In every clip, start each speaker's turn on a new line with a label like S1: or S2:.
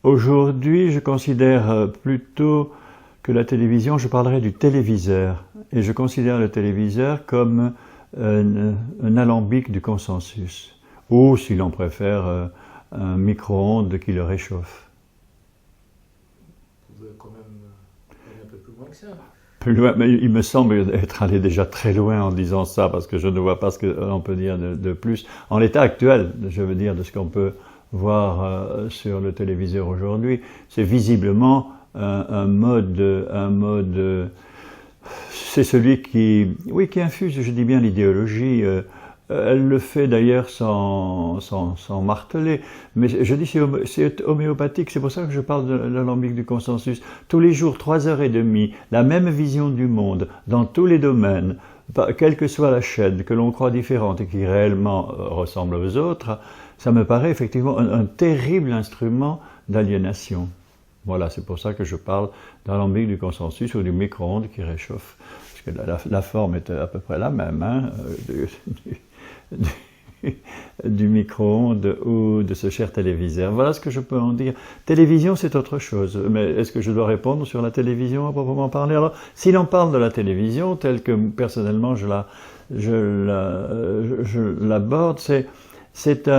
S1: Aujourd'hui, je considère plutôt que la télévision, je parlerai du téléviseur. Et je considère le téléviseur comme un alambic du consensus. Ou, si l'on préfère, un micro-ondes qui le réchauffe.
S2: Vous pouvez quand même aller un peu plus loin que ça.
S1: Plus loin, mais il me semble être allé déjà très loin en disant ça, parce que je ne vois pas ce qu'on peut dire de plus. En l'état actuel, je veux dire, de ce qu'on peut voir sur le téléviseur aujourd'hui, c'est visiblement un mode, c'est celui qui infuse, je dis bien, l'idéologie. Elle le fait d'ailleurs sans marteler, mais je dis c'est homéopathique, c'est pour ça que je parle de l'alambic du consensus. Tous les jours, 3h30, la même vision du monde, dans tous les domaines, quelle que soit la chaîne, que l'on croit différente et qui réellement ressemble aux autres, ça me paraît effectivement un terrible instrument d'aliénation. Voilà, c'est pour ça que je parle d'alambic du consensus ou du micro-ondes qui réchauffe. Parce que la forme est à peu près la même, hein, du micro-ondes ou de ce cher téléviseur. Voilà ce que je peux en dire. Télévision, c'est autre chose. Mais est-ce que je dois répondre sur la télévision à proprement parler? Alors, si l'on parle de la télévision, telle que personnellement je l'aborde, c'est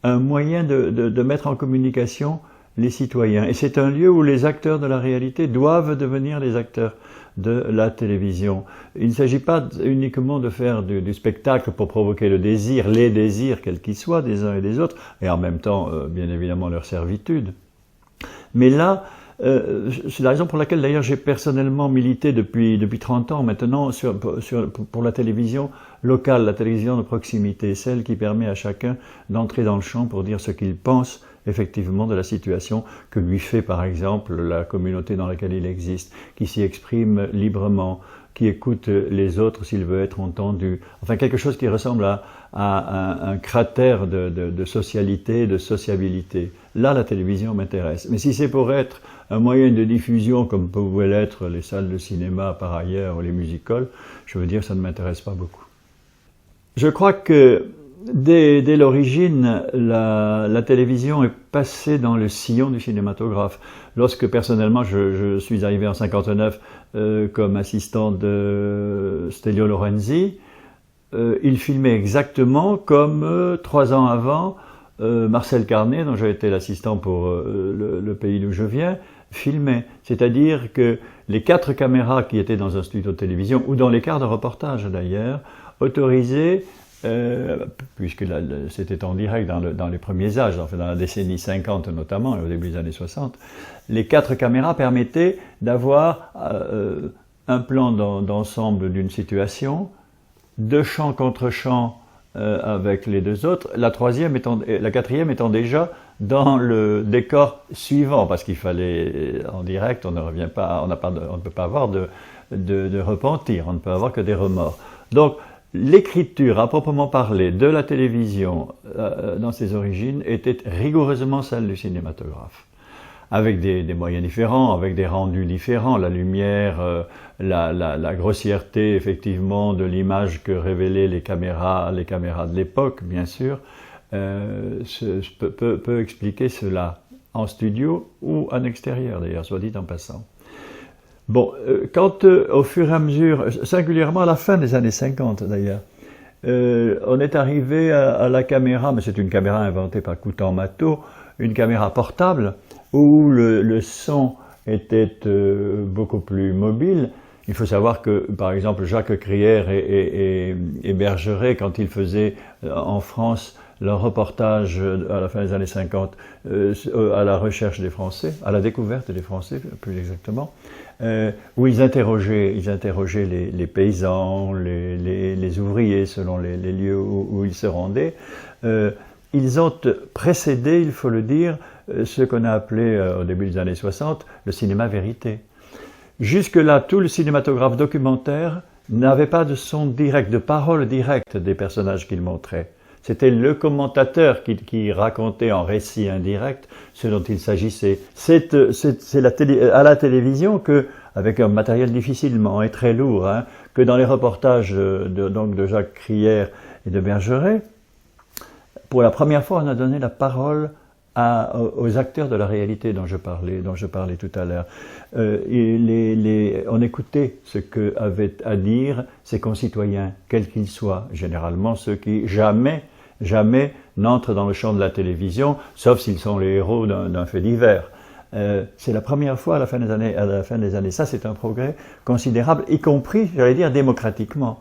S1: un moyen de mettre en communication les citoyens. Et c'est un lieu où les acteurs de la réalité doivent devenir les acteurs de la télévision. Il ne s'agit pas uniquement de faire du spectacle pour provoquer le désir, les désirs, quels qu'ils soient, des uns et des autres, et en même temps, bien évidemment, leur servitude. Mais là, c'est la raison pour laquelle d'ailleurs j'ai personnellement milité depuis 30 ans maintenant pour la télévision locale, la télévision de proximité, celle qui permet à chacun d'entrer dans le champ pour dire ce qu'il pense effectivement de la situation que lui fait par exemple la communauté dans laquelle il existe, qui s'y exprime librement, qui écoute les autres s'il veut être entendu. Enfin quelque chose qui ressemble à un cratère de socialité, de sociabilité. Là, la télévision m'intéresse. Mais si c'est pour être un moyen de diffusion comme pouvaient l'être les salles de cinéma par ailleurs ou les music-halls, je veux dire ça ne m'intéresse pas beaucoup. Je crois que dès l'origine, la télévision est passée dans le sillon du cinématographe. Lorsque personnellement je suis arrivé en 59 comme assistant de Stelio Lorenzi, il filmait exactement comme 3 ans avant Marcel Carnet, dont j'ai été l'assistant pour le pays d'où je viens, filmait. C'est-à-dire que les 4 caméras qui étaient dans un studio de télévision, ou dans les quarts de reportage d'ailleurs, autorisaient puisque c'était en direct dans les premiers âges, enfin dans la décennie 50 notamment, et au début des années 60, les 4 caméras permettaient d'avoir un plan d'ensemble d'une situation, 2 champs contre champs avec les 2 autres, la 4e étant déjà dans le décor suivant, parce qu'il fallait en direct, on ne peut pas avoir de repentir, on ne peut avoir que des remords. Donc, l'écriture, à proprement parler, de la télévision dans ses origines était rigoureusement celle du cinématographe. Avec des moyens différents, avec des rendus différents, la lumière, la grossièreté effectivement de l'image que révélaient les caméras de l'époque, bien sûr, peut expliquer cela en studio ou en extérieur d'ailleurs, soit dit en passant. Bon, quand au fur et à mesure, singulièrement à la fin des années 50 d'ailleurs, on est arrivé à la caméra, mais c'est une caméra inventée par Coutan Mato, une caméra portable où le son était beaucoup plus mobile. Il faut savoir que, par exemple, Jacques Crière et Bergeret, quand ils faisaient en France leur reportage à la fin des années 50 à la recherche des Français, à la découverte des Français plus exactement, où ils interrogeaient les paysans, les ouvriers selon les lieux où ils se rendaient. Ils ont précédé, il faut le dire, ce qu'on a appelé au début des années 60 le cinéma vérité. Jusque-là, tout le cinématographe documentaire n'avait pas de son direct, de parole directe des personnages qu'il montrait. C'était le commentateur qui racontait en récit indirect ce dont il s'agissait. C'est à la télévision que, avec un matériel difficilement et très lourd, que dans les reportages de Jacques Crière et de Bergeret, pour la première fois, on a donné la parole aux acteurs de la réalité dont je parlais tout à l'heure. On écoutait ce qu'avaient à dire ses concitoyens, quels qu'ils soient, généralement ceux qui jamais n'entrent dans le champ de la télévision, sauf s'ils sont les héros d'un fait divers. C'est la première fois à la fin des années. Ça, c'est un progrès considérable, y compris, j'allais dire, démocratiquement,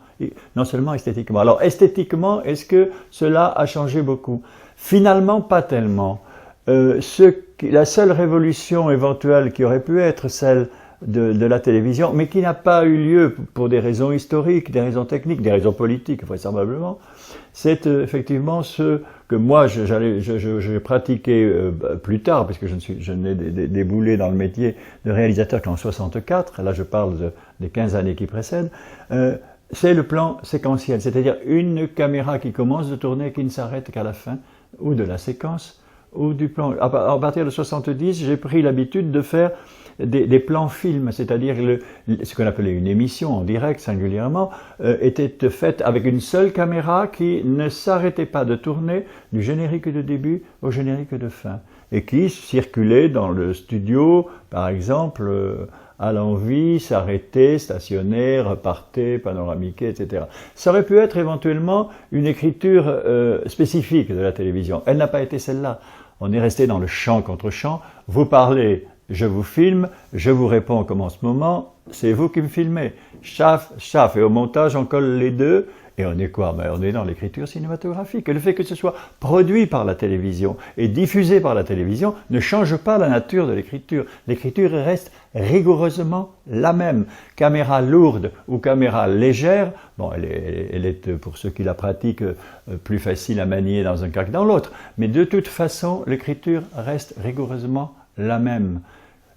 S1: non seulement esthétiquement. Alors, esthétiquement, est-ce que cela a changé beaucoup? Finalement, pas tellement. La seule révolution éventuelle qui aurait pu être celle de la télévision, mais qui n'a pas eu lieu pour des raisons historiques, des raisons techniques, des raisons politiques, vraisemblablement, c'est effectivement ce que moi j'ai pratiqué plus tard, parce que je n'ai déboulé dans le métier de réalisateur qu'en 64, là je parle des 15 années qui précèdent, c'est le plan séquentiel, c'est-à-dire une caméra qui commence de tourner et qui ne s'arrête qu'à la fin, ou de la séquence, ou du plan. À partir de 70, j'ai pris l'habitude de faire des plans films, c'est-à-dire ce qu'on appelait une émission en direct singulièrement, était faite avec une seule caméra qui ne s'arrêtait pas de tourner du générique de début au générique de fin, et qui circulait dans le studio, par exemple, à l'envie, s'arrêtait, stationnait, repartait, panoramiquait, etc. Ça aurait pu être éventuellement une écriture spécifique de la télévision. Elle n'a pas été celle-là. On est resté dans le champ contre champ. Vous parlez, je vous filme, je vous réponds comme en ce moment, c'est vous qui me filmez. Chaf, chaf. Et au montage, on colle les deux. Et on est quoi? On est dans l'écriture cinématographique. Et le fait que ce soit produit par la télévision et diffusé par la télévision ne change pas la nature de l'écriture. L'écriture reste rigoureusement la même. Caméra lourde ou caméra légère, bon, elle est pour ceux qui la pratiquent plus facile à manier dans un cas que dans l'autre. Mais de toute façon, l'écriture reste rigoureusement la même.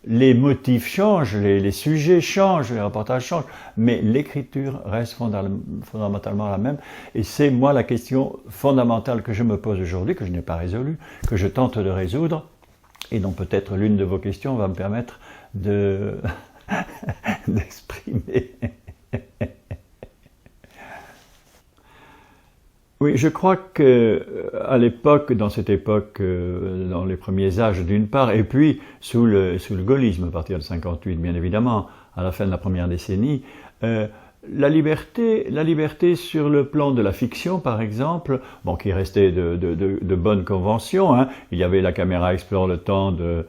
S1: Les motifs changent, les sujets changent, les reportages changent, mais l'écriture reste fondamentalement la même. Et c'est moi la question fondamentale que je me pose aujourd'hui, que je n'ai pas résolue, que je tente de résoudre, et dont peut-être l'une de vos questions va me permettre d'exprimer. Oui, je crois que à l'époque, dans cette époque, dans les premiers âges d'une part, et puis sous le gaullisme à partir de 58, bien évidemment, à la fin de la première décennie, la liberté sur le plan de la fiction, par exemple, bon, qui restait de bonnes conventions, hein. Il y avait la caméra explore le temps de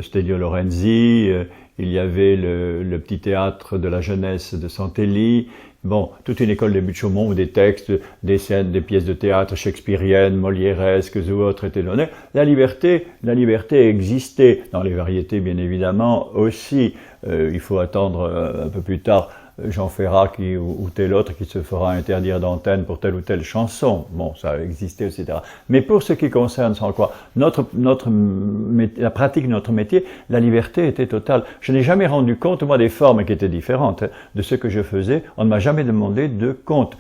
S1: Stelio Lorenzi, il y avait le petit théâtre de la jeunesse de Santelli. Bon, toute une école des buts de Chaumont où des textes, des scènes, des pièces de théâtre shakespeariennes, molièresques ou autres étaient données. La liberté existait dans les variétés, bien évidemment, aussi. Il faut attendre un peu plus tard Jean Ferrat ou tel autre qui se fera interdire d'antenne pour telle ou telle chanson. Bon, ça a existé, etc. Mais pour ce qui concerne, sans quoi, la pratique de notre métier, la liberté était totale. Je n'ai jamais rendu compte, moi, des formes qui étaient différentes de ce que je faisais. On ne m'a jamais demandé de compte.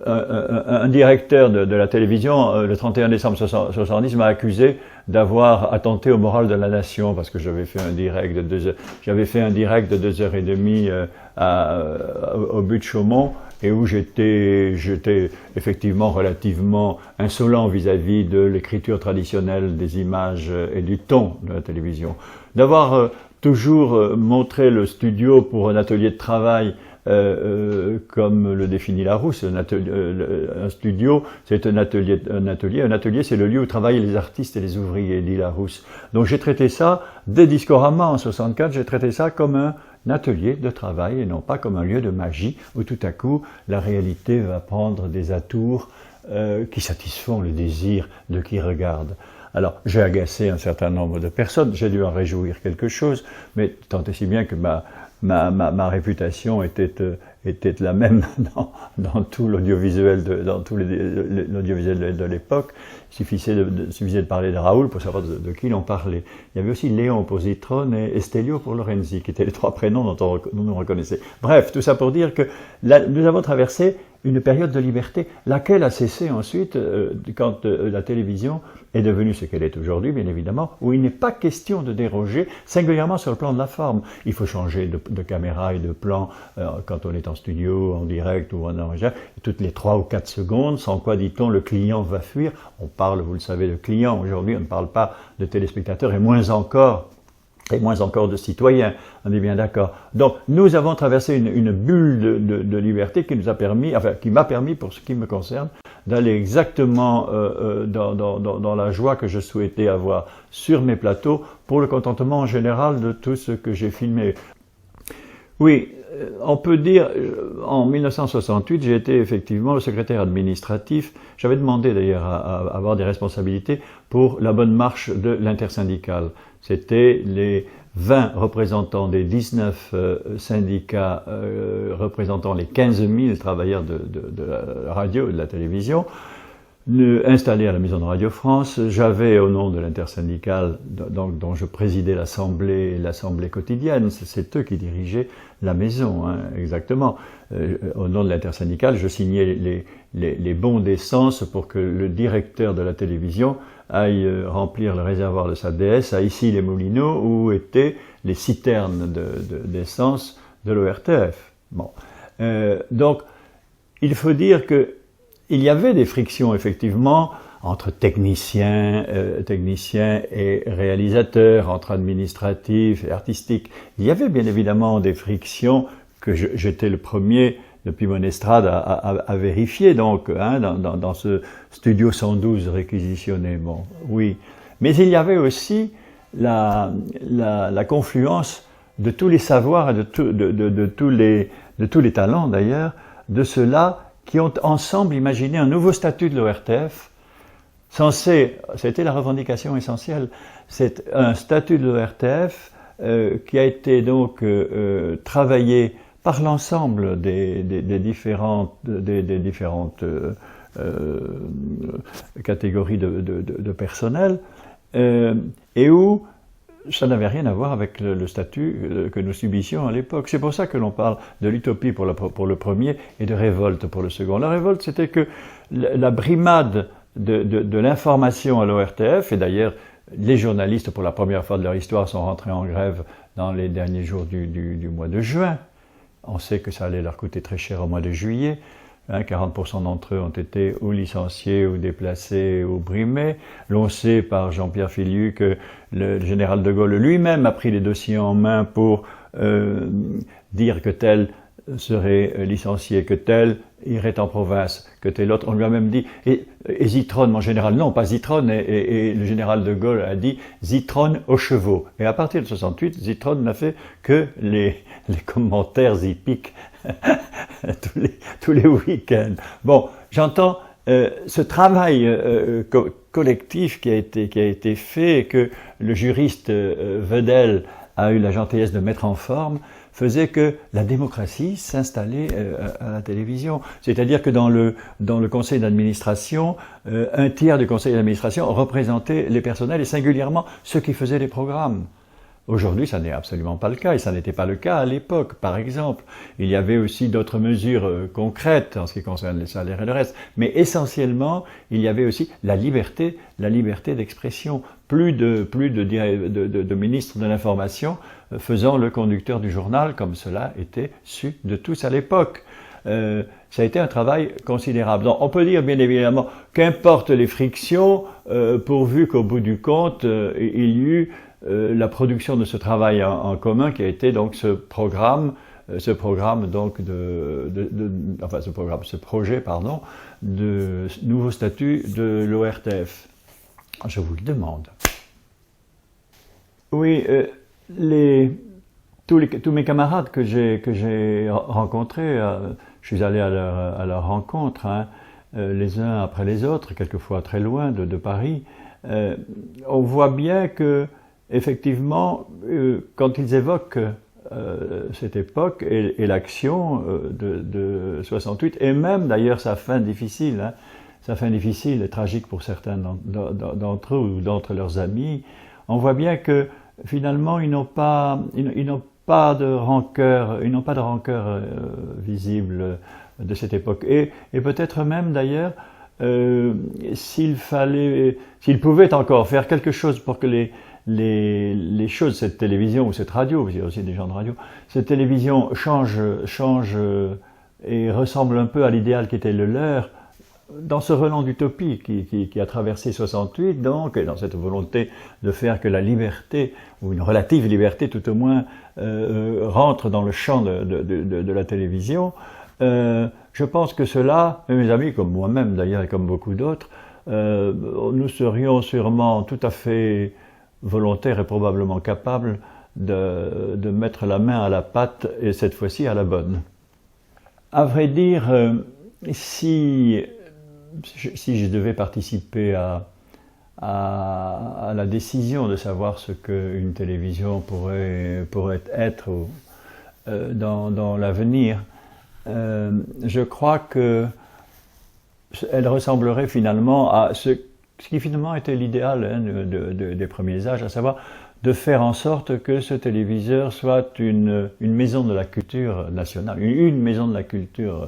S1: Un directeur de la télévision, le 31 décembre 1970, m'a accusé d'avoir attenté au moral de la nation parce que j'avais fait un direct de 2 heures. J'avais fait un direct de 2h30 au but de Chaumont et où j'étais effectivement relativement insolent vis-à-vis de l'écriture traditionnelle des images et du ton de la télévision. D'avoir toujours montré le studio pour un atelier de travail comme le définit Larousse, un studio, c'est un atelier, c'est le lieu où travaillent les artistes et les ouvriers, dit Larousse. Donc j'ai traité ça, dès Discorama en 64, j'ai traité ça comme un atelier de travail et non pas comme un lieu de magie où tout à coup la réalité va prendre des atours qui satisfont le désir de qui regarde. Alors, j'ai agacé un certain nombre de personnes, j'ai dû en réjouir quelque chose, mais tant et si bien que ma réputation était la même dans tout l'audiovisuel de l'époque. Il suffisait de parler de Raoul pour savoir de qui l'on parlait. Il y avait aussi Léon pour Zitrone et Stelio pour Lorenzi, qui étaient les 3 prénoms dont on nous reconnaissait. Bref, tout ça pour dire que nous avons traversé une période de liberté, laquelle a cessé ensuite quand la télévision est devenue ce qu'elle est aujourd'hui, bien évidemment, où il n'est pas question de déroger, singulièrement sur le plan de la forme. Il faut changer de caméra et de plan quand on est en studio, en direct ou en enregistrement, toutes les 3 ou 4 secondes, sans quoi, dit-on, le client va fuir. On parle, vous le savez, de client. Aujourd'hui, on ne parle pas de téléspectateurs, et moins encore de citoyens, on est bien d'accord. Donc, nous avons traversé une bulle de liberté qui nous a permis, enfin, qui m'a permis, pour ce qui me concerne, d'aller exactement dans la joie que je souhaitais avoir sur mes plateaux, pour le contentement en général de tout ce que j'ai filmé. Oui, on peut dire, en 1968, j'ai été effectivement le secrétaire administratif. J'avais demandé d'ailleurs à avoir des responsabilités pour la bonne marche de l'intersyndicale. C'était les 20 représentants des 19 syndicats représentant les 15 000 travailleurs de la radio et de la télévision, installés à la Maison de Radio France. J'avais, au nom de l'intersyndicale, dont je présidais l'assemblée quotidienne, c'est eux qui dirigeaient la maison, hein, exactement. Au nom de l'intersyndicale, je signais les bons d'essence pour que le directeur de la télévision aille remplir le réservoir de sa DS à Issy-les-Moulineaux, où étaient les citernes d'essence de l'ORTF. Bon. Donc, il faut dire que il y avait des frictions, effectivement, entre techniciens et réalisateurs, entre administratifs et artistiques. Il y avait bien évidemment des frictions que j'étais le premier, depuis mon estrade, à vérifier, donc, hein, dans ce studio 112 réquisitionné. Bon, oui. Mais il y avait aussi la confluence de tous les savoirs et de tous les talents, d'ailleurs, de ceux-là qui ont ensemble imaginé un nouveau statut de l'ORTF, c'était la revendication essentielle, c'est un statut de l'ORTF qui a été donc travaillé par l'ensemble des différentes catégories de personnel, et où ça n'avait rien à voir avec le statut que nous subissions à l'époque. C'est pour ça que l'on parle de l'utopie pour le premier et de révolte pour le second. La révolte, c'était que la brimade de l'information à l'ORTF, et d'ailleurs les journalistes pour la première fois de leur histoire sont rentrés en grève dans les derniers jours du mois de juin. On sait que ça allait leur coûter très cher au mois de juillet. 40% d'entre eux ont été ou licenciés, ou déplacés, ou brimés. L'on sait par Jean-Pierre Filiu que le général de Gaulle lui-même a pris les dossiers en main pour dire que tel serait licencié, que tel irait en province, que tel autre. On lui a même dit, et Zitron, mon général, non, pas Zitron, et le général de Gaulle a dit Zitron aux chevaux. Et à partir de 68, Zitron n'a fait que les commentaires hippiques tous les week-ends. Bon, j'entends ce travail collectif qui a été fait, et que le juriste Vedel a eu la gentillesse de mettre en forme, faisait que la démocratie s'installait à la télévision. C'est-à-dire que dans le conseil d'administration, un tiers du conseil d'administration représentait les personnels, et singulièrement ceux qui faisaient les programmes. Aujourd'hui, ça n'est absolument pas le cas, et ça n'était pas le cas à l'époque, par exemple. Il y avait aussi d'autres mesures concrètes en ce qui concerne les salaires et le reste, mais essentiellement, il y avait aussi la liberté d'expression. Plus de ministres de l'information faisant le conducteur du journal, comme cela était su de tous à l'époque. Ça a été un travail considérable. Donc, on peut dire bien évidemment qu'importe les frictions, pourvu qu'au bout du compte, il y eut la production de ce travail en commun, qui a été donc ce projet de nouveau statut de l'ORTF. Je vous le demande. Oui, tous mes camarades que j'ai rencontrés, je suis allé à leur rencontre, hein, les uns après les autres, quelquefois très loin de Paris. On voit bien que effectivement, quand ils évoquent cette époque et l'action de 68, et même d'ailleurs sa fin difficile, hein, sa fin difficile et tragique pour certains d'entre eux ou d'entre leurs amis, on voit bien que finalement ils n'ont pas de rancœur visible de cette époque. Et peut-être même d'ailleurs, s'il pouvait encore faire quelque chose pour que les choses, cette télévision ou cette radio, il y a aussi des gens de radio, cette télévision change et ressemble un peu à l'idéal qui était le leur, dans ce relent d'utopie qui a traversé 68, donc, et dans cette volonté de faire que la liberté, ou une relative liberté tout au moins, rentre dans le champ de la télévision, je pense que cela, mes amis, comme moi-même d'ailleurs et comme beaucoup d'autres, nous serions sûrement tout à fait volontaires et probablement capables de mettre la main à la pâte, et cette fois-ci à la bonne. À vrai dire, si je devais participer à la décision de savoir ce qu'une télévision pourrait être dans l'avenir, je crois qu'elle ressemblerait finalement à ce qui finalement était l'idéal des premiers âges, à savoir de faire en sorte que ce téléviseur soit une maison de la culture nationale, une maison de la culture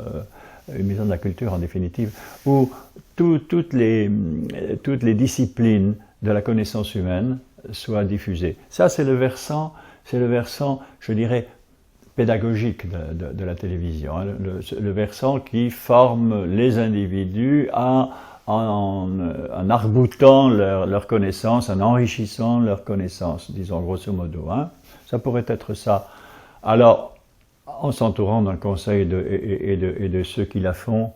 S1: en définitive, où toutes les disciplines de la connaissance humaine soient diffusées. Ça, c'est le versant, je dirais, pédagogique de la télévision, hein, le versant qui forme les individus en arc-boutant leur connaissance, en enrichissant leur connaissance, disons grosso modo. Hein. Ça pourrait être ça. Alors, en s'entourant d'un conseil et de ceux qui la font,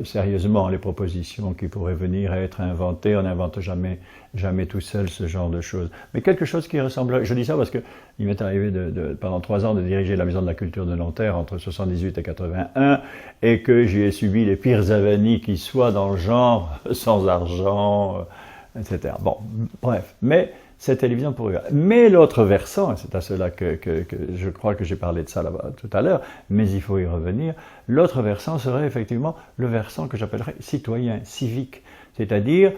S1: sérieusement, les propositions qui pourraient venir à être inventées, on n'invente jamais tout seul ce genre de choses. Mais quelque chose qui ressemble, je dis ça parce qu'il m'est arrivé pendant 3 ans de diriger la Maison de la Culture de Nanterre entre 78 et 81, et que j'y ai subi les pires avanies qui soient dans le genre, sans argent, etc. Bon, bref, mais cette télévision pourrait. Mais l'autre versant, et c'est à cela que je crois que j'ai parlé de ça là-bas tout à l'heure, mais il faut y revenir, l'autre versant serait effectivement le versant que j'appellerais citoyen, civique, c'est-à-dire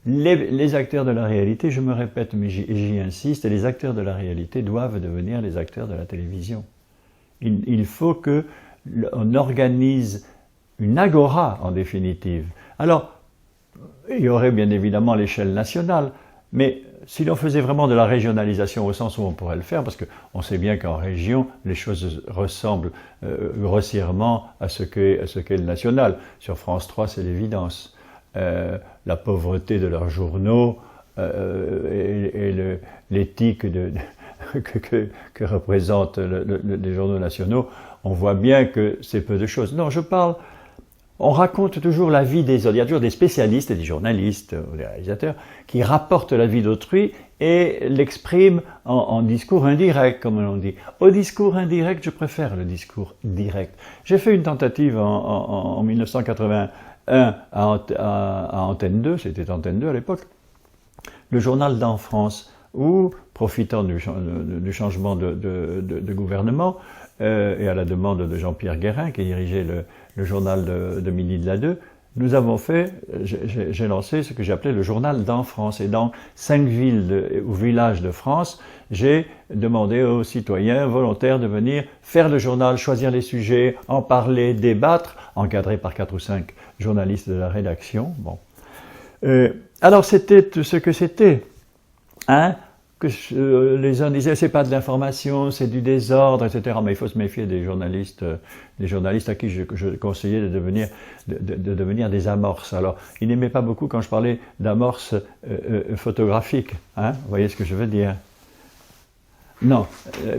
S1: les acteurs de la réalité, je me répète, mais j'y insiste, les acteurs de la réalité doivent devenir les acteurs de la télévision. Il faut qu'on organise une agora, en définitive. Alors, il y aurait bien évidemment l'échelle nationale, mais si l'on faisait vraiment de la régionalisation au sens où on pourrait le faire, parce qu'on sait bien qu'en région, les choses ressemblent grossièrement à ce qu'est le national. Sur France 3, c'est l'évidence. La pauvreté de leurs journaux et l'éthique que représentent les journaux nationaux, on voit bien que c'est peu de choses. Non, on raconte toujours la vie des autres. Il y a toujours des spécialistes et des journalistes, des réalisateurs, qui rapportent la vie d'autrui et l'expriment en discours indirect, comme on dit. Au discours indirect, je préfère le discours direct. J'ai fait une tentative en 1981 à Antenne 2, c'était Antenne 2 à l'époque, le journal d'En France, où, profitant du changement de gouvernement, et à la demande de Jean-Pierre Guérin, qui dirigeait le journal de Midi de la 2, j'ai lancé ce que j'appelais le journal d'En France. Et dans 5 villes ou villages de France, j'ai demandé aux citoyens volontaires de venir faire le journal, choisir les sujets, en parler, débattre, encadré par 4 ou 5 journalistes de la rédaction. Bon. Alors c'était ce que c'était, hein, que les uns disaient c'est pas de l'information, c'est du désordre, etc. Mais il faut se méfier des journalistes à qui je conseillais de devenir des amorces. Alors, ils n'aimaient pas beaucoup quand je parlais d'amorces photographiques. Hein, vous voyez ce que je veux dire? Non,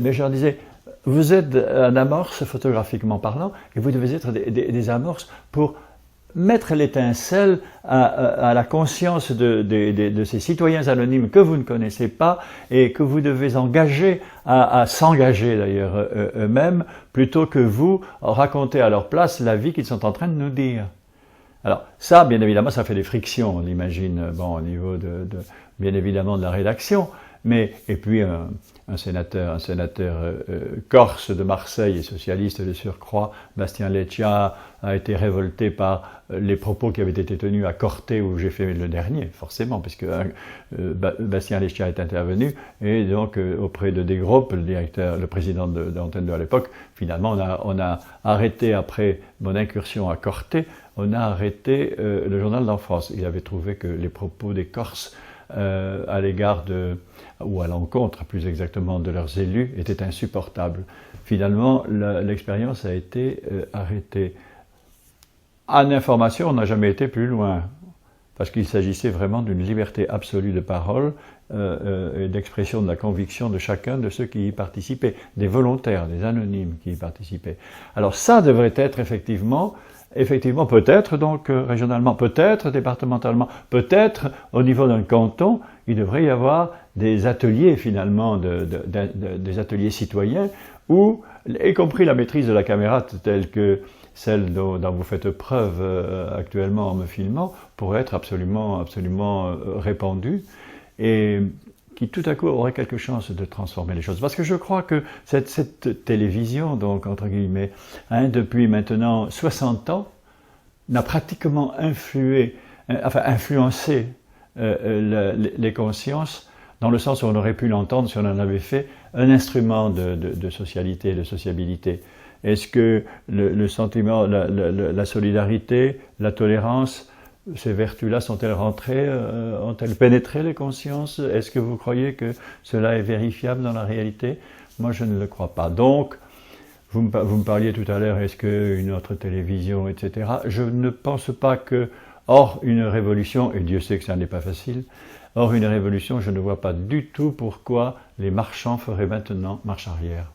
S1: mais je leur disais, vous êtes un amorce photographiquement parlant, et vous devez être des amorces pour mettre l'étincelle à la conscience de ces citoyens anonymes que vous ne connaissez pas et que vous devez engager à s'engager d'ailleurs eux-mêmes, plutôt que vous raconter à leur place la vie qu'ils sont en train de nous dire. Alors ça, bien évidemment, ça fait des frictions, on l'imagine, bon, au niveau bien évidemment de la rédaction, Et puis un sénateur corse de Marseille et socialiste de surcroît, Bastien Leccia, a été révolté par les propos qui avaient été tenus à Corté, où j'ai fait le dernier, forcément, puisque Bastien Leccia est intervenu, et donc auprès de Desgroupes, le président de l'antenne 2 à l'époque, finalement on a arrêté, après mon incursion à Corté, on a arrêté le journal d'Enfance. Il avait trouvé que les propos des Corses à l'égard ou à l'encontre, plus exactement, de leurs élus, étaient insupportables. Finalement, l'expérience a été arrêtée. En information, on n'a jamais été plus loin, parce qu'il s'agissait vraiment d'une liberté absolue de parole et d'expression de la conviction de chacun de ceux qui y participaient, des volontaires, des anonymes qui y participaient. Alors ça devrait être effectivement peut-être donc régionalement, peut-être départementalement, peut-être au niveau d'un canton, il devrait y avoir des ateliers finalement, des ateliers citoyens, où, y compris la maîtrise de la caméra telle que celle dont vous faites preuve actuellement en me filmant, pourrait être absolument répandue, et qui tout à coup aurait quelque chance de transformer les choses. Parce que je crois que cette télévision, donc entre guillemets, depuis maintenant 60 ans, n'a pratiquement influencé les consciences, dans le sens où on aurait pu l'entendre si on en avait fait un instrument de socialité, de sociabilité. Est-ce que le sentiment, la solidarité, la tolérance, ces vertus-là sont-elles rentrées, ont-elles pénétré les consciences? Est-ce que vous croyez que cela est vérifiable dans la réalité? Moi, je ne le crois pas. Donc, vous me parliez tout à l'heure, est-ce qu'une autre télévision, etc. Je ne pense pas que, hors une révolution, et Dieu sait que ça n'est pas facile, hors une révolution, je ne vois pas du tout pourquoi les marchands feraient maintenant marche arrière.